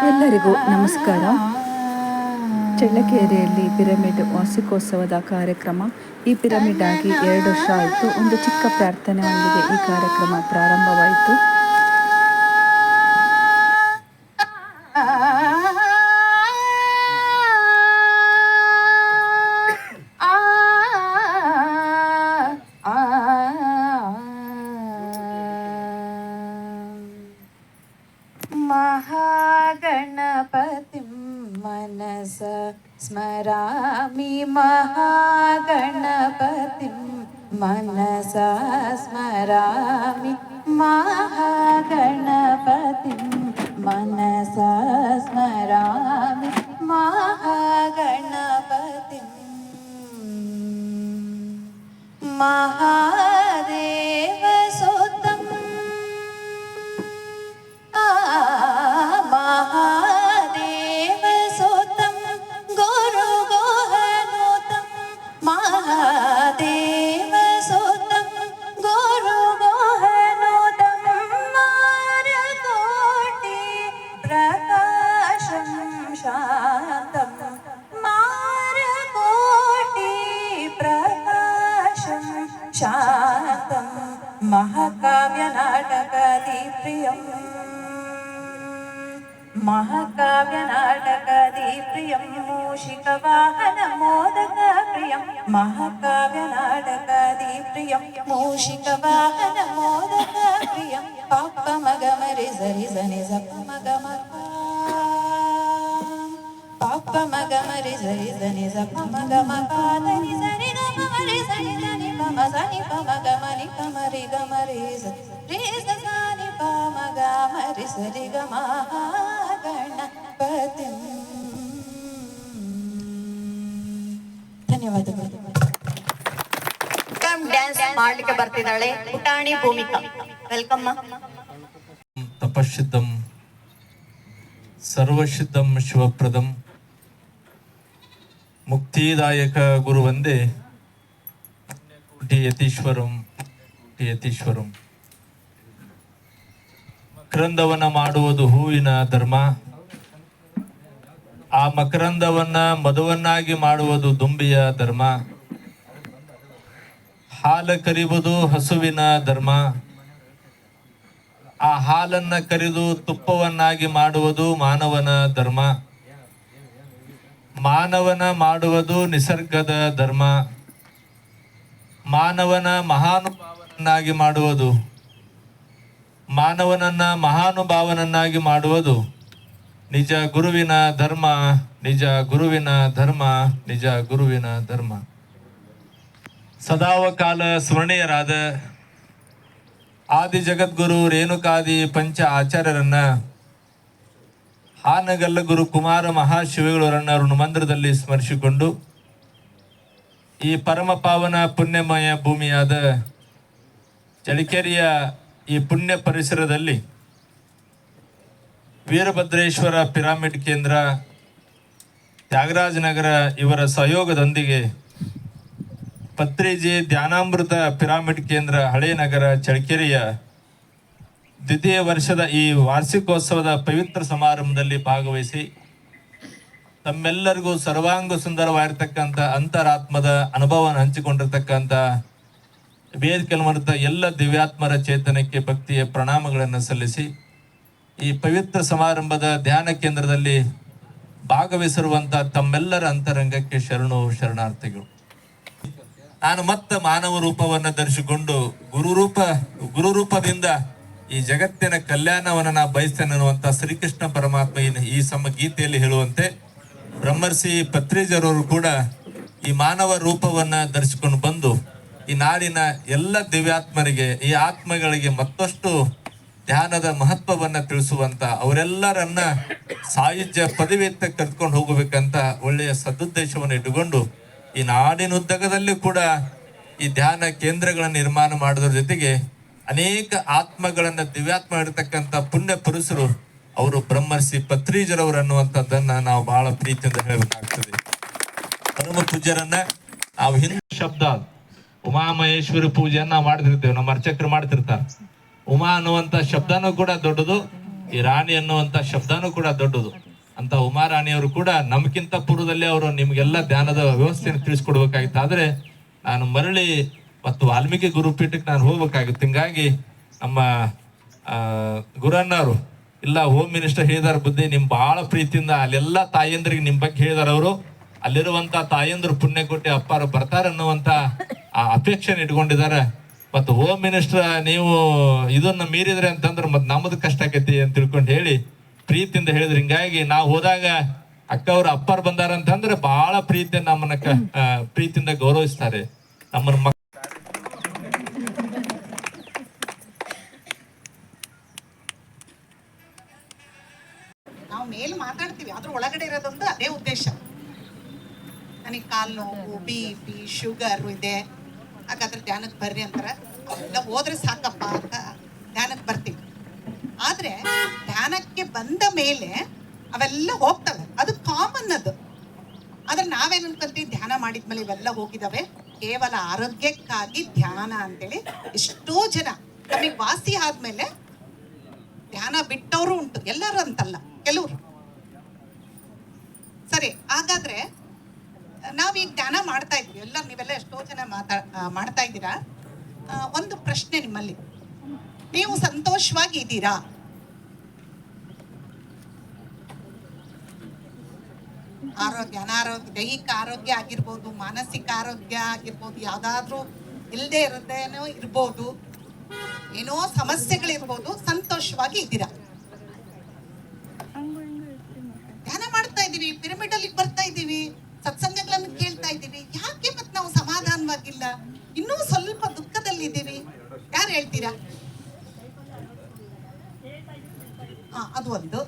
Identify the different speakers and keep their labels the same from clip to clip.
Speaker 1: ಎಲ್ಲರಿಗೂ ನಮಸ್ಕಾರ. ಚಳ್ಳಕೆರೆಯಲ್ಲಿ ಪಿರಮಿಡ್ ವಾರ್ಷಿಕೋತ್ಸವದ ಕಾರ್ಯಕ್ರಮ. ಈ ಪಿರಮಿಡ್ ಆಗಿ 2 ವರ್ಷ ಆಯಿತು. ಒಂದು ಚಿಕ್ಕ ಪ್ರಾರ್ಥನೆಯೊಂದಿಗೆ ಈ ಕಾರ್ಯಕ್ರಮ ಪ್ರಾರಂಭವಾಯಿತು.
Speaker 2: महागणपतिं मनस स्मरामि, महागणपतिं मनस स्मरामि, महागणपतिं मनस स्मरामि, महागणपतिं महादेव सुतं महादेव सुतं गुरुगोहनुतं, महादेव सुतं गुरुगोहनुतं, मारकोटि प्रकाशं शान्तं, मारकोटि प्रकाशं शान्तं, महाकाव्यनाटकादिप्रियम्, महाकाव्यनाटकादिप्रियं, मूषिकवाहनमोदकप्रियं, महाकाव्यनाटकादिप्रियं, मूषिकवाहनमोदकप्रियं, पापमगमरि सरि सनि सपमगमप, पापमगमरि सरि सनि सपमगमपादनि सनि गमरि सनि सनि पम सनि पमगमनि कमरि गमरि सरि सनि पमगमरि सरि गमा ಧನ್ಯವಾದಗಳು.
Speaker 3: ಡ್ಯಾನ್ಸ್ ಮಾಡ್ಲಿಕ್ಕೆ ಬರ್ತಿದ್ದಾಳೆ ಪುಟಾಣಿ ಭೂಮಿಕಾ. ವೆಲ್ಕಮ್.
Speaker 4: ತಪಶ್ಚಿದ್ದಂ ಸರ್ವಸಿದ್ಧಂ ಶಿವಪ್ರದಂ ಮುಕ್ತಿದಾಯಕ ಗುರುವಂದೇ ಯತೀಶ್ವರಂ ಯತೀಶ್ವರಂ. ಮಕರಂದವನ್ನ ಮಾಡುವುದು ಹೂವಿನ ಧರ್ಮ, ಆ ಮಕರಂದವನ್ನ ಮಧುವನ್ನಾಗಿ ಮಾಡುವುದು ದುಂಬಿಯ ಧರ್ಮ, ಹಾಲು ಕರಿಯುವುದು ಹಸುವಿನ ಧರ್ಮ, ಆ ಹಾಲನ್ನ ಕರಿದು ತುಪ್ಪವನ್ನಾಗಿ ಮಾಡುವುದು ಮಾನವನ ಧರ್ಮ, ಮಾನವನ ಮಾಡುವುದು ನಿಸರ್ಗದ ಧರ್ಮ, ಮಾನವನ ಮಹಾನುಭಾವನನ್ನಾಗಿ ಮಾಡುವುದು, ಮಾನವನನ್ನ ಮಹಾನುಭಾವನನ್ನಾಗಿ ಮಾಡುವುದು ನಿಜ ಗುರುವಿನ ಧರ್ಮ, ನಿಜ ಗುರುವಿನ ಧರ್ಮ, ನಿಜ ಗುರುವಿನ ಧರ್ಮ. ಸದಾವಕಾಲ ಸ್ಮರಣೀಯರಾದ ಆದಿ ಜಗದ್ಗುರು ರೇಣುಕಾದಿ ಪಂಚ ಆಚಾರ್ಯರನ್ನ, ಹಾನಗಲ್ಲ ಗುರು ಕುಮಾರ ಮಹಾಶಿವಗಳವರನ್ನ ಋಣಮಂದಿರದಲ್ಲಿ ಸ್ಮರಿಸಿಕೊಂಡು ಈ ಪರಮ ಪಾವನ ಪುಣ್ಯಮಯ ಭೂಮಿಯಾದ ಚಳ್ಳಕೆರೆಯ ಈ ಪುಣ್ಯ ಪರಿಸರದಲ್ಲಿ ವೀರಭದ್ರೇಶ್ವರ ಪಿರಾಮಿಡ್ ಕೇಂದ್ರ, ತ್ಯಾಗರಾಜನಗರ ಇವರ ಸಹಯೋಗದೊಂದಿಗೆ ಪತ್ರಿಜಿ ಧ್ಯಾನಾಮೃತ ಪಿರಾಮಿಡ್ ಕೇಂದ್ರ ಹಳೇ ನಗರ ಚಳ್ಳಕೆರೆಯ ದ್ವಿತೀಯ ವರ್ಷದ ಈ ವಾರ್ಷಿಕೋತ್ಸವದ ಪವಿತ್ರ ಸಮಾರಂಭದಲ್ಲಿ ಭಾಗವಹಿಸಿ ತಮ್ಮೆಲ್ಲರಿಗೂ ಸರ್ವಾಂಗ ಸುಂದರವಾಗಿರ್ತಕ್ಕಂಥ ಅಂತರಾತ್ಮದ ಅನುಭವವನ್ನು ಹಂಚಿಕೊಂಡಿರ್ತಕ್ಕಂಥ ವೇದಿಕೆಯಲ್ಲಿರುವಂಥ ಎಲ್ಲ ದಿವ್ಯಾತ್ಮರ ಚೇತನಕ್ಕೆ ಭಕ್ತಿಯ ಪ್ರಣಾಮಗಳನ್ನು ಸಲ್ಲಿಸಿ ಈ ಪವಿತ್ರ ಸಮಾರಂಭದ ಧ್ಯಾನ ಕೇಂದ್ರದಲ್ಲಿ ಭಾಗವಹಿಸಿರುವಂಥ ತಮ್ಮೆಲ್ಲರ ಅಂತರಂಗಕ್ಕೆ ಶರಣಾರ್ಥಿಗಳು. ನಾನು ಮತ್ತೆ ಮಾನವ ರೂಪವನ್ನು ಧರಿಸಿಕೊಂಡು ಗುರುರೂಪದಿಂದ ಈ ಜಗತ್ತಿನ ಕಲ್ಯಾಣವನ್ನು ನಾ ಬಯಸ್ತೇನೆ ಅನ್ನುವಂಥ ಶ್ರೀಕೃಷ್ಣ ಪರಮಾತ್ಮ ಈ ಗೀತೆಯಲ್ಲಿ ಹೇಳುವಂತೆ ಬ್ರಹ್ಮರ್ಷಿ ಪತ್ರಿಜರವರು ಕೂಡ ಈ ಮಾನವ ರೂಪವನ್ನ ಧರಿಸಿಕೊಂಡು ಬಂದು ಈ ನಾಡಿನ ಎಲ್ಲ ದಿವ್ಯಾತ್ಮರಿಗೆ, ಈ ಆತ್ಮಗಳಿಗೆ ಮತ್ತಷ್ಟು ಧ್ಯಾನದ ಮಹತ್ವವನ್ನ ತಿಳಿಸುವಂತ, ಅವರೆಲ್ಲರನ್ನ ಸಾಯುಜ್ಯ ಪದವಿಯತ್ತ ಕರೆದುಕೊಂಡು ಹೋಗಬೇಕಂತ ಒಳ್ಳೆಯ ಸದುದ್ದೇಶವನ್ನು ಇಟ್ಟುಕೊಂಡು ಈ ನಾಡಿನುದ್ದಗದಲ್ಲಿ ಕೂಡ ಈ ಧ್ಯಾನ ಕೇಂದ್ರಗಳನ್ನು ನಿರ್ಮಾಣ ಮಾಡೋದ್ರ ಜೊತೆಗೆ ಅನೇಕ ಆತ್ಮಗಳನ್ನ ದಿವ್ಯಾತ್ಮ ಇರತಕ್ಕಂಥ ಪುಣ್ಯ ಪುರುಷರು ಅವರು ಬ್ರಹ್ಮರ್ಷಿ ಪತ್ರಿಜರವರು ಅನ್ನುವಂಥದ್ದನ್ನ ನಾವು ಬಹಳ ಪ್ರೀತಿಯಿಂದ ಹೇಳಬೇಕಾಗ್ತದೆ. ಪರಮ ಪೂಜ್ಯರನ್ನ ನಾವು ಹಿಂದೂ ಶಬ್ದ ಉಮಾಮಹೇಶ್ವರಿ ಪೂಜೆಯನ್ನ ನಾವು ಮಾಡ್ತಿರ್ತೇವೆ, ನಮ್ಮ ಅರ್ಚಕರು ಮಾಡ್ತಿರ್ತಾರೆ. ಉಮಾ ಅನ್ನುವಂತ ಶಬ್ದನೂ ಕೂಡ ದೊಡ್ಡದು, ಈ ರಾಣಿ ಅನ್ನುವಂತ ಶಬ್ದನೂ ಕೂಡ ದೊಡ್ಡದು. ಅಂತ ಉಮಾರಾಣಿಯವರು ಕೂಡ ನಮ್ಗಿಂತ ಪೂರ್ವದಲ್ಲಿ ಅವರು ನಿಮ್ಗೆಲ್ಲ ಧ್ಯಾನದ ವ್ಯವಸ್ಥೆಯನ್ನು ತಿಳಿಸ್ಕೊಡ್ಬೇಕಾಗಿತ್ತು. ಆದ್ರೆ ನಾನು ಮರಳಿ ಮತ್ತು ವಾಲ್ಮೀಕಿ ಗುರುಪೀಠಕ್ಕೆ ನಾನು ಹೋಗ್ಬೇಕಾಗಿತ್ತು. ಹಿಂಗಾಗಿ ನಮ್ಮ ಗುರಣ್ಣವರು ಇಲ್ಲ ಹೋಮ್ ಮಿನಿಸ್ಟರ್ ಹೇಳಿದಾರ ಬುದ್ಧಿ ನಿಮ್ ಬಹಳ ಪ್ರೀತಿಯಿಂದ ಅಲ್ಲೆಲ್ಲ ತಾಯಂದ್ರಿಗೆ ನಿಮ್ ಬಗ್ಗೆ ಹೇಳಿದಾರ. ಅವರು ಅಲ್ಲಿರುವಂತ ತಾಯಂದ್ರು ಪುಣ್ಯ ಕೊಟ್ಟಿ ಅಪ್ಪಾರ ಬರ್ತಾರೆ ಅನ್ನುವಂತ ಆ ಅಪೇಕ್ಷೆನ ಇಟ್ಕೊಂಡಿದ್ದಾರೆ. ಮತ್ತು ಹೋಮ್ ಮಿನಿಸ್ಟರ್ ನೀವು ಇದನ್ನ ಮೀರಿದ್ರೆ ಅಂತಂದ್ರೆ ಮತ್ತೆ ನಮ್ಮದು ಕಷ್ಟ ಆಕೈತಿ ಅಂತ ತಿಳ್ಕೊಂಡು ಹೇಳಿ ಪ್ರೀತಿಯಿಂದ ಹೇಳಿದ್ರು. ಹಿಂಗಾಗಿ ನಾವು ಹೋದಾಗ ಅಕ್ಕ ಅವ್ರ ಅಪ್ಪಾರು ಬಂದಾರ ಅಂತಂದ್ರೆ ಬಹಳ ಪ್ರೀತಿಯಿಂದ ನಮ್ಮನ್ನ ಪ್ರೀತಿಯಿಂದ ಗೌರವಿಸ್ತಾರೆ. ನಮ್ಮನ್ನ
Speaker 5: ನಾವು ಮೇಲೆ ಮಾತಾಡ್ತೀವಿ, ಅದ್ರ ಒಳಗಡೆ ಇರೋದೊಂದು ಅದೇ ಉದ್ದೇಶ. ನನಗೆ ಕಾಲು ನೋವು, BP, ಶುಗರ್ ಇದೆ, ಹಾಗಾದ್ರೆ ಧ್ಯಾನಕ್ಕೆ ಬರ್ರಿ ಅಂತಾರೆ. ಅವೆಲ್ಲ ಹೋದ್ರೆ ಸಾಕಪ್ಪ ಅಂತ ಧ್ಯಾನಕ್ಕೆ ಬರ್ತೀವಿ. ಆದ್ರೆ ಧ್ಯಾನಕ್ಕೆ ಬಂದ ಮೇಲೆ ಅವೆಲ್ಲ ಹೋಗ್ತವೆ, ಅದು ಕಾಮನ್ ಅದು. ಆದ್ರೆ ನಾವೇನ್ ಅನ್ಕೊಂತೀವಿ, ಧ್ಯಾನ ಮಾಡಿದ್ಮೇಲೆ ಇವೆಲ್ಲ ಹೋಗಿದಾವೆ, ಕೇವಲ ಆರೋಗ್ಯಕ್ಕಾಗಿ ಧ್ಯಾನ ಅಂತೇಳಿ ಎಷ್ಟೋ ಜನ ನಮಗೆ ವಾಸಿ ಆದ್ಮೇಲೆ ಧ್ಯಾನ ಬಿಟ್ಟವರು ಉಂಟು. ಎಲ್ಲರೂ ಅಂತಲ್ಲ, ಕೆಲವರು. ಸರಿ, ಹಾಗಾದ್ರೆ ನಾವೀಗ ಧ್ಯಾನ ಮಾಡ್ತಾ ಇದ್ವಿ, ಎಲ್ಲ ನೀವೆಲ್ಲ ಎಷ್ಟೋ ಜನ ಮಾಡ್ತಾ ಇದ್ದೀರಾ. ಒಂದು ಪ್ರಶ್ನೆ ನಿಮ್ಮಲ್ಲಿ, ನೀವು ಸಂತೋಷವಾಗಿ ಇದ್ದೀರಾ? ಆರೋಗ್ಯ, ಅನಾರೋಗ್ಯ, ದೈಹಿಕ ಆರೋಗ್ಯ ಆಗಿರ್ಬೋದು, ಮಾನಸಿಕ ಆರೋಗ್ಯ ಆಗಿರ್ಬೋದು, ಯಾವ್ದಾದ್ರೂ ಇಲ್ಲದೆ ಇರದೇನೋ ಇರ್ಬೋದು, ಏನೋ ಸಮಸ್ಯೆಗಳಿರ್ಬೋದು, ಸಂತೋಷವಾಗಿ ಇದ್ದೀರಾ? ಧ್ಯಾನ ಮಾಡ್ತಾ ಇದೀವಿ, ಪಿರಮಿಡ್ ಅಲ್ಲಿ ಬರ್ತಾ ಇದ್ದೀವಿ, ಸತ್ಸಂಗಗಳನ್ನು ಕೇಳ್ತಾ ಇದ್ದೀವಿ, ಯಾಕೆ ಮತ್ತೆ ನಾವು ಸಮಾಧಾನವಾಗಿಲ್ಲ, ಇನ್ನೂ ಸ್ವಲ್ಪ ದುಃಖದಲ್ಲಿದ್ದೀವಿ? ಯಾರು ಹೇಳ್ತೀರಾ? ಅದು ಒಂದು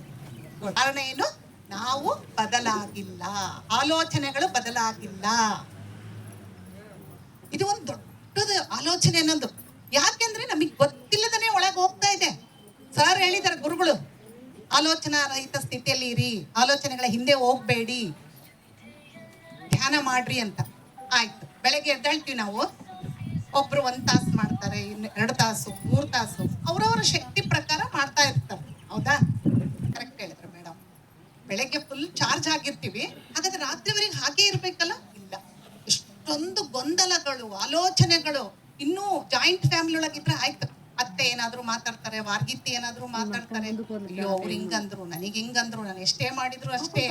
Speaker 5: ಕಾರಣ. ಏನು? ನಾವು ಬದಲಾಗಿಲ್ಲ, ಆಲೋಚನೆಗಳು ಬದಲಾಗಿಲ್ಲ. ಇದು ಒಂದು ದೊಡ್ಡದು ಆಲೋಚನೆ ಅನ್ನೋದು. ಯಾಕೆಂದ್ರೆ ನಮಗೆ ಗೊತ್ತಿಲ್ಲದನೆ ಒಳಗೆ ಹೋಗ್ತಾ ಇದೆ. ಸರ್ ಹೇಳಿದಾರೆ ಗುರುಗಳು, ಆಲೋಚನಾ ರಹಿತ ಸ್ಥಿತಿಯಲ್ಲಿ ಇರಿ, ಆಲೋಚನೆಗಳ ಹಿಂದೆ ಹೋಗ್ಬೇಡಿ, ಧ್ಯಾನ ಮಾಡ್ರಿ ಅಂತ. ಆಯ್ತು, ಬೆಳಗ್ಗೆ ಎದ್ದೇಳ್ತೀವಿ ನಾವು, ಒಬ್ರು 1 ತಾಸು ಮಾಡ್ತಾರೆ, 2 ತಾಸು, 3 ತಾಸು, ಅವ್ರವ್ರ ಶಕ್ತಿ ಪ್ರಕಾರ ಮಾಡ್ತಾ ಇರ್ತಾರೆ. ಹೌದಾ? ಕರೆಕ್ಟ್ ಹೇಳಿದ್ರು ಮೇಡಮ್. ಬೆಳಗ್ಗೆ ಫುಲ್ ಚಾರ್ಜ್ ಆಗಿರ್ತೀವಿ, ಹಾಗಾದ್ರೆ ರಾತ್ರಿವರೆಗೆ ಹಾಗೆ ಇರ್ಬೇಕಲ್ಲ? ಇಲ್ಲ. ಇಷ್ಟೊಂದು ಗೊಂದಲಗಳು, ಆಲೋಚನೆಗಳು. ಇನ್ನೂ ಜಾಯಿಂಟ್ ಫ್ಯಾಮಿಲಿ ಒಳಗಿದ್ರೆ ಆಯ್ತು, ಅತ್ತೆ ಏನಾದ್ರು ಮಾತಾಡ್ತಾರೆ, ವಾರ್ಗಿತ್ತಿ ಏನಾದ್ರು ಮಾತಾಡ್ತಾರೆ, ಅಯ್ಯೋ ಅವ್ರು ಹಿಂಗಂದ್ರು, ನನಗೆ ಹಿಂಗಂದ್ರು, ನಾನು ಎಷ್ಟೇ ಮಾಡಿದ್ರು ಅಷ್ಟೇ,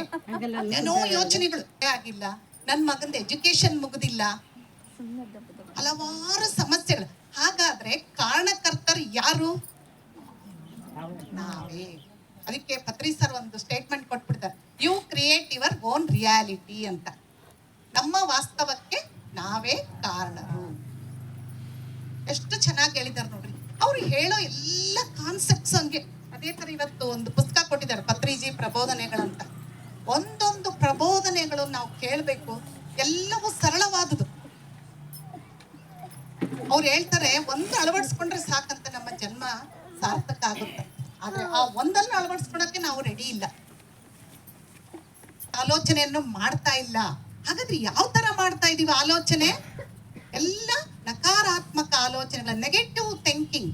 Speaker 5: ಏನೋ ಯೋಚನೆಗಳು ಆಗಿಲ್ಲ, ನನ್ ಮಗಂದ ಎಜುಕೇಶನ್ ಮುಗುದಿಲ್ಲ, ಹಲವಾರು ಸಮಸ್ಯೆಗಳು. ಹಾಗಾದ್ರೆ ಕಾರಣಕರ್ತರು ಯಾರು? ನಾವೇ. ಅದಕ್ಕೆ ಪತ್ರಿ ಸರ್ ಒಂದು ಸ್ಟೇಟ್ಮೆಂಟ್ ಕೊಟ್ಬಿಡ್ತಾರೆ, you create your own reality ಅಂತ. ನಮ್ಮ ವಾಸ್ತವಕ್ಕೆ ನಾವೇ ಕಾರಣರು. ಎಷ್ಟು ಚೆನ್ನಾಗಿ ಹೇಳಿದಾರೆ ನೋಡ್ರಿ. ಅವ್ರು ಹೇಳೋ ಎಲ್ಲ ಕಾನ್ಸೆಪ್ಟ್ಸ್ ಹಂಗೆ. ಅದೇ ತರ ಇವತ್ತು ಒಂದು ಪುಸ್ತಕ ಕೊಟ್ಟಿದ್ದಾರೆ, ಪತ್ರಿಜಿ ಪ್ರಬೋಧನೆಗಳಂತ. ಒಂದೊಂದು ಪ್ರಬೋಧನೆಗಳು ನಾವು ಕೇಳಬೇಕು, ಎಲ್ಲವೂ ಸರಳವಾದುದು. ಅವ್ರು ಹೇಳ್ತಾರೆ, ಒಂದು ಅಳವಡಿಸ್ಕೊಂಡ್ರೆ ಸಾಕಂತ ನಮ್ಮ ಜನ್ಮ ಸಾರ್ಥಕ ಆಗುತ್ತೆ. ಆದ್ರೆ ಆ ಒಂದನ್ನು ಅಳವಡಿಸ್ಕೊಳಕ್ಕೆ ನಾವು ರೆಡಿ ಇಲ್ಲ, ಆಲೋಚನೆಯನ್ನು ಮಾಡ್ತಾ ಇಲ್ಲ. ಹಾಗಾದ್ರೆ ಯಾವ ತರ ಮಾಡ್ತಾ ಇದೀವಿ ಆಲೋಚನೆ? ಎಲ್ಲ ನಕಾರಾತ್ಮಕ ಆಲೋಚನೆಗಳ, ನೆಗೆಟಿವ್ ಥಿಂಕಿಂಗ್.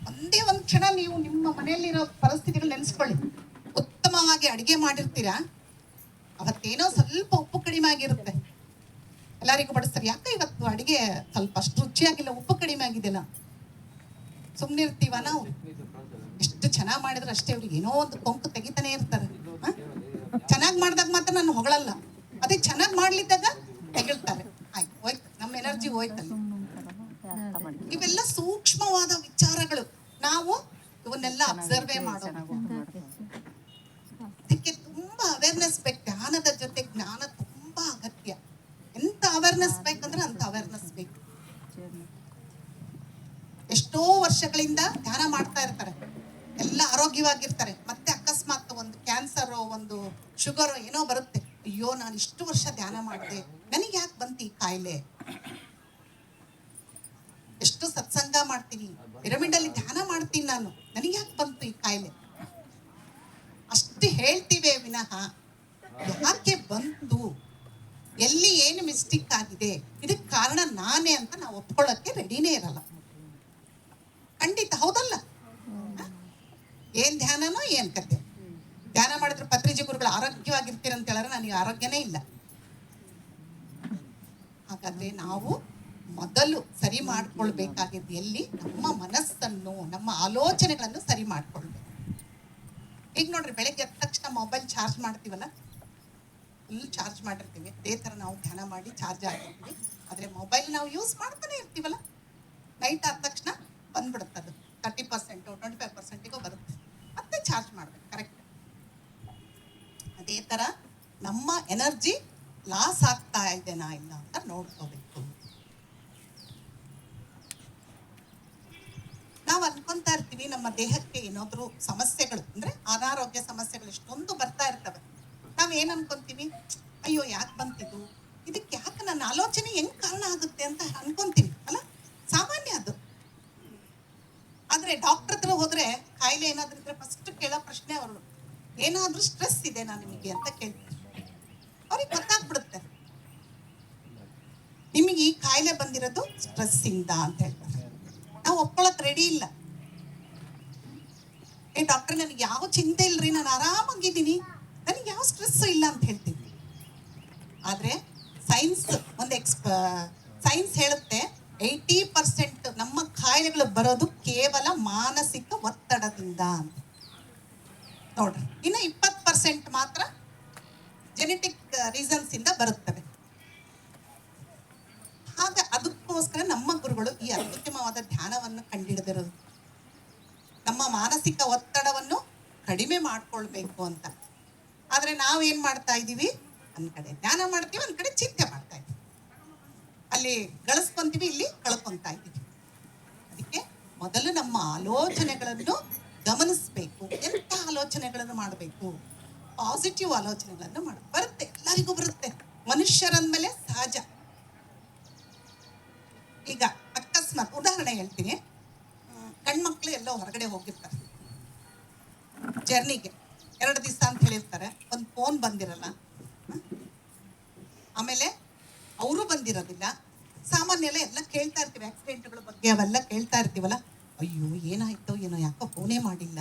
Speaker 5: ಒಂದೇ ಒಂದ್ ಕ್ಷಣ ನೀವು ನಿಮ್ಮ ಮನೆಯಲ್ಲಿರೋ ಪರಿಸ್ಥಿತಿಗಳು ನೆನೆಸ್ಕೊಳ್ಳಿ. ಉತ್ತಮವಾಗಿ ಅಡಿಗೆ ಮಾಡಿರ್ತೀರಾ, ಅವತ್ತೇನೋ ಸ್ವಲ್ಪ ಉಪ್ಪು ಕಡಿಮೆ ಆಗಿರುತ್ತೆ, ಎಲ್ಲರಿಗೂ ಬಡಿಸ್ತಾರೆ, ಯಾಕೆ ಇವತ್ತು ಅಡಿಗೆ ಸ್ವಲ್ಪ ಅಷ್ಟು ರುಚಿಯಾಗಿಲ್ಲ, ಉಪ್ಪು ಕಡಿಮೆ ಆಗಿದೆಲ್ಲ, ಸುಮ್ಮನೆ ಇರ್ತೀವ ನಾವು? ಎಷ್ಟು ಚೆನ್ನಾಗಿ ಮಾಡಿದ್ರೆ ಅಷ್ಟೇ, ಅವ್ರಿಗೆ ಏನೋ ಒಂದು ಕೊಂಕು ತೆಗಿತಾನೆ ಇರ್ತಾರೆ. ಚೆನ್ನಾಗಿ ಮಾಡಿದಾಗ ಮಾತ್ರ ನಾನು ಹೊಗಳಲ್ಲ, ಅದೇ ಚೆನ್ನಾಗಿ ಮಾಡ್ಲಿದ್ದಾಗ ತೆಗಿಳ್ತಾರೆ. ಆಯ್ತು, ಹೋಯ್ತು, ನಮ್ಮ ಎನರ್ಜಿ ಹೋಯ್ತಲ್ಲ. ಇವೆಲ್ಲ ಸೂಕ್ಷ್ಮವಾದ ವಿಚಾರಗಳು, ನಾವು ಇವನ್ನೆಲ್ಲ ಅಬ್ಸರ್ವೇ ಮಾಡೋದು. ಅದಕ್ಕೆ ತುಂಬಾ ಅವೇರ್ನೆಸ್ ಬೇಕು. ಧ್ಯಾನದ ಜೊತೆ ಜ್ಞಾನ ತುಂಬಾ ಅಗತ್ಯ. ಎಂತ ಅವೇರ್ನೆಸ್ ಬೇಕಂದ್ರೆ ಅಂತ ಅವೇರ್ನೆಸ್ ಬೇಕು. ಎಷ್ಟೋ ವರ್ಷಗಳಿಂದ ಧ್ಯಾನ ಮಾಡ್ತಾ ಇರ್ತಾರೆ, ಎಲ್ಲ ಆರೋಗ್ಯವಾಗಿರ್ತಾರೆ, ಮತ್ತೆ ಅಕಸ್ಮಾತ್ ಒಂದು ಕ್ಯಾನ್ಸರ್, ಒಂದು ಶುಗರ್ ಏನೋ ಬರುತ್ತೆ, ಅಯ್ಯೋ ನಾನು ಇಷ್ಟು ವರ್ಷ ಧ್ಯಾನ ಮಾಡಿದೆ, ನನಗೆ ಯಾಕೆ ಬಂತು ಈ ಕಾಯಿಲೆ? ಎಷ್ಟು ಸತ್ಸಂಗ ಮಾಡ್ತೀನಿ, ಪಿರಮಿಡ್ ಅಲ್ಲಿ ಧ್ಯಾನ ಮಾಡ್ತೀನಿ, ನಾನು ನನಗೆ ಯಾಕೆ ಬಂತು ಈ ಕಾಯಿಲೆ? ಅಷ್ಟು ಹೇಳ್ತೀವಿ ವಿನಃ ಯಾಕೆ ಬಂತು, ಎಲ್ಲಿ ಏನು ಮಿಸ್ಟೇಕ್ ಆಗಿದೆ, ಇದಕ್ಕೆ ಕಾರಣ ನಾನೇ ಅಂತ ನಾವು ಒಪ್ಕೊಳ್ಳೋಕ್ಕೆ ರೆಡಿನೇ ಇರಲ್ಲ. ಖಂಡಿತ ಹೌದಲ್ಲ? ಏನ್ ಧ್ಯಾನನೋ ಏನ್ ಕತೆ. ಧ್ಯಾನ ಮಾಡಿದ್ರೆ ಪತ್ರಿಜಿ ಗುರುಗಳು ಆರೋಗ್ಯವಾಗಿರ್ತೀರ ಅಂತ ಹೇಳಿದ್ರೆ ನನಗೆ ಆರೋಗ್ಯನೇ ಇಲ್ಲ. ಹಾಗಾದ್ರೆ ನಾವು ಮೊದಲು ಸರಿ ಮಾಡ್ಕೊಳ್ಬೇಕಾಗಿದ್ದು ಎಲ್ಲಿ? ನಮ್ಮ ಮನಸ್ಸನ್ನು, ನಮ್ಮ ಆಲೋಚನೆಗಳನ್ನು ಸರಿ ಮಾಡ್ಕೊಳ್ಬೇಕು. ಈಗ ನೋಡ್ರಿ, ಬೆಳಗ್ಗೆ ಎದ್ದ ತಕ್ಷಣ ಮೊಬೈಲ್ ಚಾರ್ಜ್ ಮಾಡ್ತೀವಲ್ಲ, ಫುಲ್ ಚಾರ್ಜ್ ಮಾಡಿರ್ತೀವಿ. ಅದೇ ಥರ ನಾವು ಧ್ಯಾನ ಮಾಡಿ ಚಾರ್ಜ್ ಆಗಿರ್ತೀವಿ. ಆದರೆ ಮೊಬೈಲ್ ನಾವು ಯೂಸ್ ಮಾಡ್ತಾನೆ ಇರ್ತೀವಲ್ಲ, ನೈಟ್ ಆದ ತಕ್ಷಣ ಬಂದ್ಬಿಡುತ್ತೆ. ಅದು 30% 25% ಬರುತ್ತೆ. ಮತ್ತೆ ಚಾರ್ಜ್ ಮಾಡ್ಬೇಕು. ಕರೆಕ್ಟ್. ಅದೇ ಥರ ನಮ್ಮ ಎನರ್ಜಿ ಲಾಸ್ ಆಗ್ತಾ ಇದೆನಾ ಇಲ್ಲ ಅಂತ ನೋಡ್ಕೋಬೇಕು. ನಾವು ಅನ್ಕೊಂತಾ ಇರ್ತೀವಿ ನಮ್ಮ ದೇಹಕ್ಕೆ ಏನಾದರೂ ಸಮಸ್ಯೆಗಳು ಅಂದರೆ ಅನಾರೋಗ್ಯ ಸಮಸ್ಯೆಗಳು ಎಷ್ಟೊಂದು ಬರ್ತಾ ಇರ್ತವೆ. ನಾವು ಏನು ಅನ್ಕೊಂತೀವಿ? ಅಯ್ಯೋ ಯಾಕೆ ಬಂತಿದ್ದು, ಇದಕ್ಕೆ ಯಾಕೆ ನನ್ನ ಆಲೋಚನೆ ಹೆಂಗ್ ಕಾರಣ ಆಗುತ್ತೆ ಅಂತ ಅನ್ಕೊಂತೀವಿ ಅಲ್ಲ, ಸಾಮಾನ್ಯ ಅದು. ಆದ್ರೆ ಡಾಕ್ಟರ್ ಹತ್ರ ಹೋದ್ರೆ ಕಾಯಿಲೆ ಏನಾದ್ರೂ ಇದ್ರೆ ಫಸ್ಟ್ ಕೇಳೋ ಪ್ರಶ್ನೆ ಅವರು, ಏನಾದ್ರೂ ಸ್ಟ್ರೆಸ್ ಇದೆನಾ ನಿಮಗೆ ಅಂತ ಕೇಳ್ತಾರೆ. ಅವ್ರಿಗೆ ಗೊತ್ತಾಗ್ಬಿಡುತ್ತೆ ನಿಮಗೆ ಈ ಕಾಯಿಲೆ ಬಂದಿರೋದು ಸ್ಟ್ರೆಸ್ ಇಂದ ಅಂತ ಹೇಳ್ತಾರೆ. ನಾವು ಒಪ್ಕೊಳಕ್ ರೆಡಿ ಇಲ್ಲ. ಡಾಕ್ಟರ್ ನನಗೆ ಯಾವ ಚಿಂತೆ ಇಲ್ರಿ, ನಾನು ಆರಾಮಾಗಿದ್ದೀನಿ, ನನಗೆ ಯಾವ ಸ್ಟ್ರೆಸ್ ಇಲ್ಲ ಅಂತ ಹೇಳ್ತೀವಿ. ಆದ್ರೆ ಸೈನ್ಸ್ ಸೈನ್ಸ್ ಹೇಳುತ್ತೆ 80% ನಮ್ಮ ಕಾಯಿಲೆಗಳು ಬರೋದು ಕೇವಲ ಮಾನಸಿಕ ಒತ್ತಡದಿಂದ ಅಂತ. ನೋಡ್ರಿ, ಇನ್ನು 20% ಮಾತ್ರ ಜೆನೆಟಿಕ್ ರೀಸನ್ಸ್ ಇಂದ ಬರುತ್ತವೆ. ಹಾಗೆ ಅದಕ್ಕೋಸ್ಕರ ನಮ್ಮ ಗುರುಗಳು ಈ ಅತ್ಯುತ್ತಮವಾದ ಧ್ಯಾನವನ್ನು ಕಂಡುಹಿಡಿದಿರೋದು ನಮ್ಮ ಮಾನಸಿಕ ಒತ್ತಡವನ್ನು ಕಡಿಮೆ ಮಾಡ್ಕೊಳ್ಬೇಕು ಅಂತ. ಆದ್ರೆ ನಾವೇನ್ ಮಾಡ್ತಾ ಇದ್ದೀವಿ? ಒಂದ್ ಕಡೆ ಧ್ಯಾನ ಮಾಡ್ತೀವಿ, ಒಂದ್ ಕಡೆ ಚಿಂತೆ ಮಾಡ್ತಾ ಇದ್ದೀವಿ. ಅಲ್ಲಿ ಗಳಿಸ್ಕೊಂತೀವಿ, ಇಲ್ಲಿ ಕಳ್ಕೊಂತಾ ಇದ್ದೀವಿ. ಅದಕ್ಕೆ ಮೊದಲು ನಮ್ಮ ಆಲೋಚನೆಗಳನ್ನು ಗಮನಿಸ್ಬೇಕು. ಎಂಥ ಆಲೋಚನೆಗಳನ್ನು ಮಾಡಬೇಕು? ಪಾಸಿಟಿವ್ ಆಲೋಚನೆಗಳನ್ನು ಬರುತ್ತೆ, ಎಲ್ಲರಿಗೂ ಬರುತ್ತೆ. ಮನುಷ್ಯರಂದ್ಮೇಲೆ ಸಹಜ. ಈಗ ಅಕಸ್ಮಾತ್ ಉದಾಹರಣೆ ಹೇಳ್ತೀನಿ. ಗಂಡ್ಮಕ್ಳು ಎಲ್ಲೋ ಹೊರಗಡೆ ಹೋಗಿರ್ತಾರೆ ಜರ್ನಿಗೆ, 2 ದಿವಸ ಅಂತ ಹೇಳಿರ್ತಾರೆ. ಒಂದು ಫೋನ್ ಬಂದಿರಲ್ಲ, ಆಮೇಲೆ ಅವರು ಬಂದಿರೋದಿಲ್ಲ. ಸಾಮಾನ್ಯ ಎಲ್ಲ ಕೇಳ್ತಾ ಇರ್ತೀವಿ, ಆಕ್ಸಿಡೆಂಟ್ಗಳ ಬಗ್ಗೆ ಅವೆಲ್ಲ ಕೇಳ್ತಾ ಇರ್ತೀವಲ್ಲ. ಅಯ್ಯೋ ಏನಾಯ್ತೋ ಏನೋ, ಯಾಕೋ ಫೋನೇ ಮಾಡಿಲ್ಲ,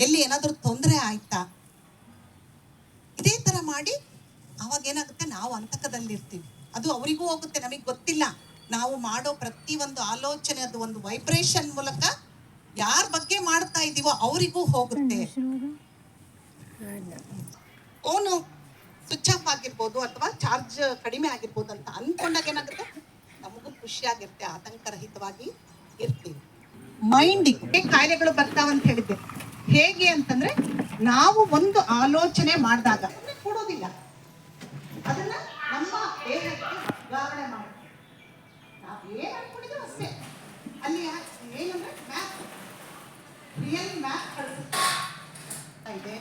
Speaker 5: ಎಲ್ಲಿ ಏನಾದರೂ ತೊಂದರೆ ಆಯ್ತಾ? ಇದೇ ಥರ ಮಾಡಿ ಅವಾಗ ಏನಾಗುತ್ತೆ, ನಾವು ಅಂತಕದಲ್ಲಿರ್ತೀವಿ. ಅದು ಅವರಿಗೂ ಹೋಗುತ್ತೆ, ನಮಗೆ ಗೊತ್ತಿಲ್ಲ. ನಾವು ಮಾಡೋ ಪ್ರತಿಯೊಂದು ಆಲೋಚನೆ ಅದು ಒಂದು ವೈಬ್ರೇಷನ್ ಮೂಲಕ ಯಾರ ಬಗ್ಗೆ ಮಾಡ್ತಾ ಇದ್ದೀವೋ ಅವರಿಗೂ ಹೋಗುತ್ತೆ. ಫೋನು ಸ್ವಿಚ್ ಆಫ್ ಆಗಿರ್ಬೋದು ಅಥವಾ ಚಾರ್ಜ್ ಕಡಿಮೆ ಆಗಿರ್ಬೋದು ಅಂತ ಅನ್ಕೊಂಡಾಗ ಏನಾಗುತ್ತೆ, ನಮಗೂ ಖುಷಿಯಾಗಿರುತ್ತೆ, ಆತಂಕರಹಿತವಾಗಿ ಇರ್ತೀವಿ. ಮೈಂಡಿಗೆ ಕಾಯಿಲೆಗಳು ಬರ್ತಾವಂತ ಹೇಳಿದ್ದೆ. ಹೇಗೆ ಅಂತಂದ್ರೆ, ನಾವು ಒಂದು ಆಲೋಚನೆ ಮಾಡಿದಾಗ ಕೊಡೋದಿಲ್ಲ, ಅದನ್ನ ನಮ್ಮ ದೇಹಕ್ಕೆ ವರ್ಗಾವಣೆ ಮಾಡ್ತೀವಿ. ನಾವು ಏನ್ ಅನ್ಕೊಂಡಿದ್ದೀವಿ ಅಷ್ಟೇ. ಅಲ್ಲಿ ಏನಂದ್ರೆ ಮ್ಯಾಪ್, ರಿಯಲ್ ಮ್ಯಾಪ್ ಕಳಿಸ್ತಾ ಇದೆ.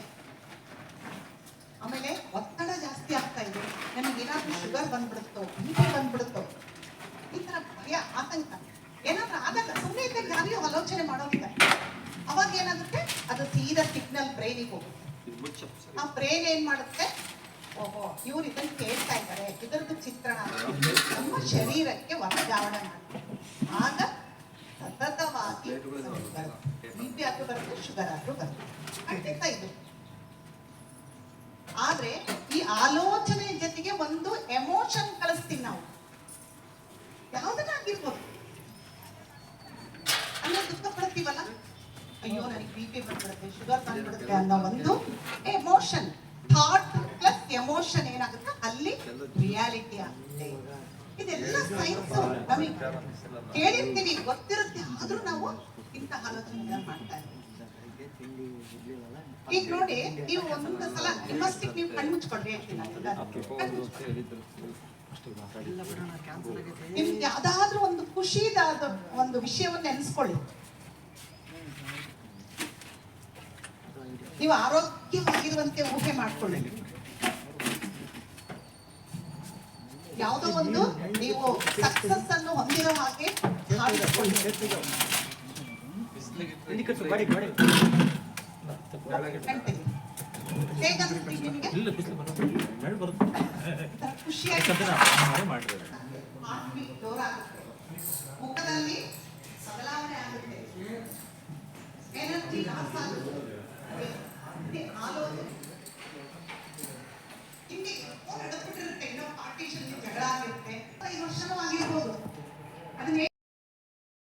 Speaker 5: ಆಮೇಲೆ ಒತ್ತಡ ಜಾಸ್ತಿ ಆಗ್ತಾ ಇದೆ, ನಮಗೆ ಏನಾದ್ರೂ ಶುಗರ್ ಬಂದ್ಬಿಡುತ್ತೋ, BP ಬಂದ್ಬಿಡುತ್ತೋ, ಈ ತರ ಭಯ, ಆತಂಕ ಏನಾದ್ರೂ ಆದಾಗ ಸುಮ್ಮನೆ ಇದ್ದಾಗ ಯಾರಿಗೂ ಆಲೋಚನೆ ಮಾಡೋದಿಲ್ಲ. ಅವಾಗ ಏನಾಗುತ್ತೆ, ಅದು ಸೀದಾ ಸಿಗ್ನಲ್ ಬ್ರೈನಿಗೆ ಹೋಗುತ್ತೆ. ಆ ಬ್ರೈನ್ ಏನ್ ಮಾಡುತ್ತೆ, ಓಹೋ ಇವ್ರು ಇದನ್ನ ಕೇಳ್ತಾ ಇದ್ದಾರೆ, ಇದರದ್ದು ಚಿತ್ರಣ ನಮ್ಮ ಶರೀರಕ್ಕೆ ವರ್ಗಾವಣೆ ಮಾಡುತ್ತೆ. ಆಗ ಸತತವಾಗಿ BP ಆದ್ರೂ ಬರುತ್ತೆ, ಶುಗರ್ ಆದ್ರೂ ಬರುತ್ತೆ, ಖಂಡಿತ ಇದು. ಆದ್ರೆ ಈ ಆಲೋಚನೆ ಜೊತೆಗೆ ಒಂದು ಎಮೋಷನ್ ಕಳಿಸ್ತೀವಿ ನಾವು, ಯಾವುದನ್ನಾಗಿರ್ಬೋದು. ಅಂದ್ರೆ ದುಃಖ ಪಡ್ತೀವಲ್ಲ, ಅಯ್ಯೋ ನನಗೆ BP ಬಂದ್ಬಿಡುತ್ತೆ, ಶುಗರ್ ಬಂದ್ಬಿಡುತ್ತೆ ಅನ್ನೋ ಒಂದು ಎಮೋಷನ್. ಥಾಟ್ ಪ್ಲಸ್ ಎಮೋಷನ್ ಏನಾಗುತ್ತೆ, ಅಲ್ಲಿ ರಿಯಾಲಿಟಿ ಆಗುತ್ತೆ. ಇದೆಲ್ಲ ಸೈನ್ಸ್ ನಮಗೆ ಕೇಳಿರ್ತೀವಿ, ಗೊತ್ತಿರುತ್ತೆ, ಆದ್ರೂ ನಾವು ಇಂತಹ ಆಲೋಚನೆ ಮಾಡ್ತಾ ಇದ್ದೀವಿ. ಈಗ ನೋಡಿ, ನೀವು ಒಂದು ಸಲ ನಿಮ್ಮಷ್ಟಕ್ಕೆ ನೀವು ಕಣ್ಮುಚ್ಕೊಳ್ರಿ ಹೇಳ್ತೀನಿ. ನಿಮ್ಗೆ ಯಾವ್ದಾದ್ರೂ ಒಂದು ಖುಷಿದಾದ ಒಂದು ವಿಷಯವನ್ನು ನೆನೆಸ್ಕೊಳ್ಳಿ. ನೀವು ಆರೋಗ್ಯವಾಗಿರುವಂತೆ ಊಹೆ ಮಾಡ್ಕೊಳ್ಳಿ. ಯಾವುದೋ ಒಂದು ನೀವು ಸಕ್ಸಸ್ ಅನ್ನು ಹೊಂದಿರೋ ಹಾಗೆ ಹಾಡಿಕೊಳ್ಳಿ. ಹೇಗನ್ನಿಸ್ತೀವಿ ನಿಮಗೆ? ಖುಷಿಯಾಗಿ ಜೋರಾಗುತ್ತೆ, ಮುಖದಲ್ಲಿ ಬದಲಾವಣೆ ಆಗುತ್ತೆ, ಎನರ್ಜಿ ಲಾಸ್ ಆಗುತ್ತೆ, ಆಲೋಚನೆ ಹಿಂಗೆ ನಡೆದ್ಬಿಟ್ಟಿರುತ್ತೆ. ಇನ್ನೂ ಪಾರ್ಟಿಷನ್ ಜಗಳ ಆಗಿರುತ್ತೆ,